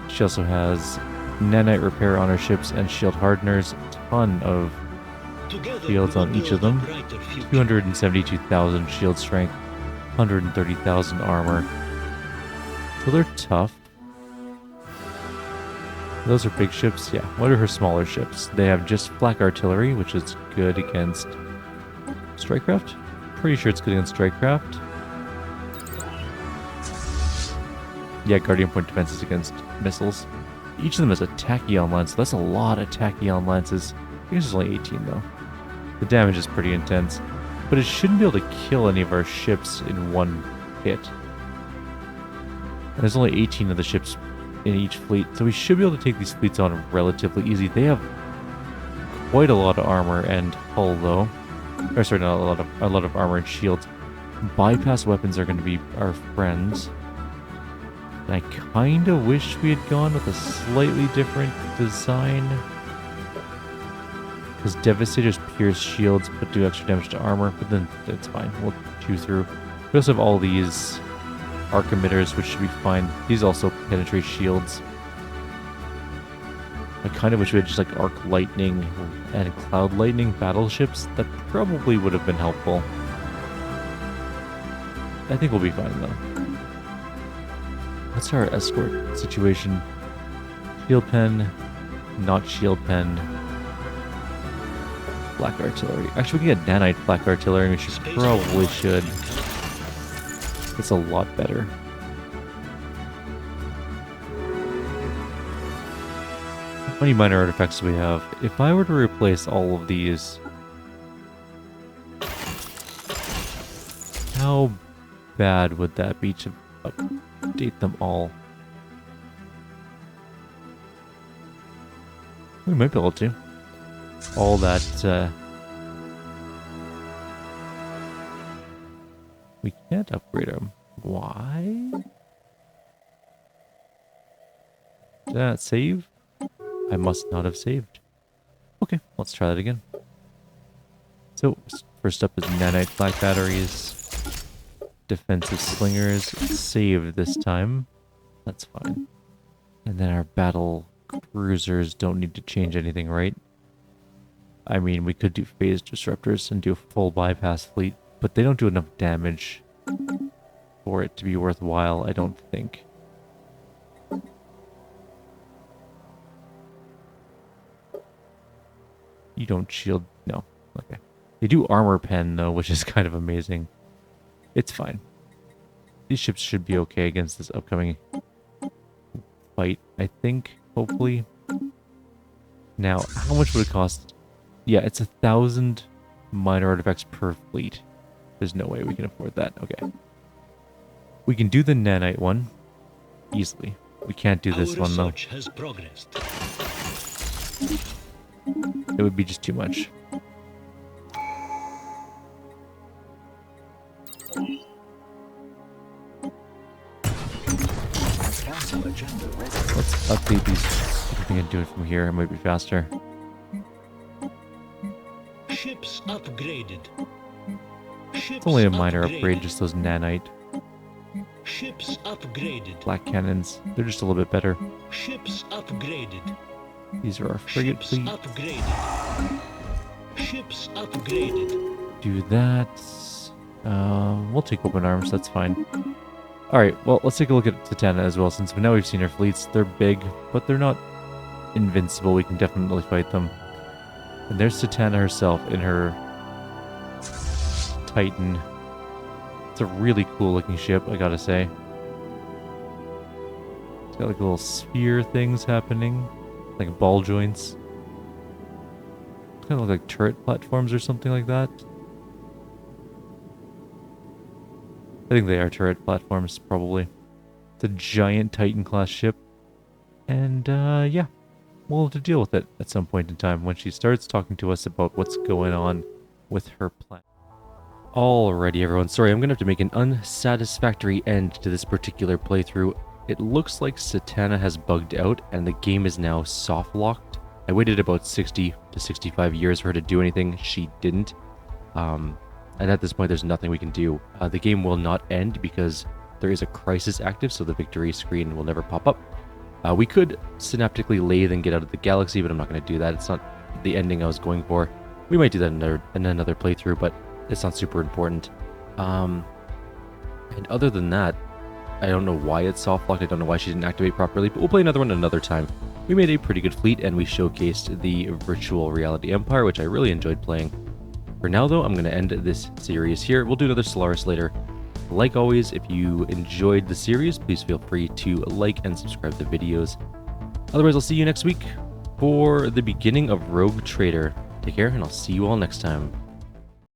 [SPEAKER 1] She also has nanite repair on her ships and shield hardeners. A ton of shields on each of them. 272,000 shield strength. 130,000 armor. So they're tough. Those are big ships, yeah. What are her smaller ships? They have just flak artillery, which is good against strikecraft. Pretty sure it's good against strikecraft. Yeah, Guardian Point defense is against missiles. Each of them has a tachyon lance, so that's a lot of tachyon lances. I think it's only 18 though. The damage is pretty intense, but it shouldn't be able to kill any of our ships in one hit. And there's only 18 of the ships in each fleet, so we should be able to take these fleets on relatively easy. They have quite a lot of armor and hull though. Or sorry, not a lot of armor and shields. Bypass weapons are going to be our friends. And I kind of wish we had gone with a slightly different design. Because Devastators pierce shields but do extra damage to armor, but then it's fine. We'll chew through. We also have all these arc emitters, which should be fine. These also penetrate shields. I kind of wish we had just like arc lightning and cloud lightning battleships. That probably would have been helpful. I think we'll be fine though. What's our escort situation? Shield pen, not shield pen. Black artillery. Actually, we can get nanite black artillery. We probably should. It's a lot better. How many minor artifacts do we have? If I were to replace all of these, how bad would that be to update them all? We might be able to. All that, we can't upgrade them. Why? Did that save? I must not have saved. Okay, let's try that again. So, first up is nanite flak batteries. Defensive slingers. Save this time. That's fine. And then our battle cruisers don't need to change anything, right? I mean, we could do phase disruptors and do a full bypass fleet, but they don't do enough damage for it to be worthwhile, I don't think. You don't shield... No. Okay. They do armor pen, though, which is kind of amazing. It's fine. These ships should be okay against this upcoming fight, I think, hopefully. Now, how much would it cost? Yeah, it's 1,000 minor artifacts per fleet. There's no way we can afford that. Okay. We can do the nanite one easily. We can't do this one, though.
[SPEAKER 2] Has progressed.
[SPEAKER 1] It would be just too much. Let's update these. I think I can do it from here. It might be faster.
[SPEAKER 2] Ships upgraded. Ships
[SPEAKER 1] It's only a minor upgrade, just those nanite
[SPEAKER 2] Ships upgraded.
[SPEAKER 1] black cannons. They're just a little bit better.
[SPEAKER 2] Ships upgraded.
[SPEAKER 1] These are our frigate
[SPEAKER 2] Ships
[SPEAKER 1] fleet.
[SPEAKER 2] upgraded. Ships upgraded.
[SPEAKER 1] Do that. We'll take open arms. That's fine. Alright, well, let's take a look at Titana as well, since now we've seen her fleets. They're big, but they're not invincible. We can definitely fight them. And there's Satana herself in her Titan. It's a really cool looking ship, I gotta say. It's got like little sphere things happening, like ball joints. Kind of look like turret platforms or something like that. I think they are turret platforms, probably. It's a giant Titan class ship. And yeah, we'll have to deal with it at some point in time when she starts talking to us about what's going on with her plan. Alrighty everyone, sorry, I'm going to have to make an unsatisfactory end to this particular playthrough. It looks like Satana has bugged out and the game is now soft locked. I waited about 60 to 65 years for her to do anything. She didn't. And at this point, there's nothing we can do. The game will not end because there is a crisis active, so the victory screen will never pop up. We could synaptically lathe and get out of the galaxy, but I'm not going to do that. It's not the ending I was going for. We might do that in another playthrough, but it's not super important. And other than that, I don't know why it's soft locked. I don't know why she didn't activate properly, but we'll play another one another time. We made a pretty good fleet, and we showcased the virtual reality empire, which I really enjoyed playing. For now, though, I'm going to end this series here. We'll do another Stellaris later. Like always, if you enjoyed the series, please feel free to like and subscribe to the videos. Otherwise, I'll see you next week for the beginning of Rogue Trader. Take care, and I'll see you all next time.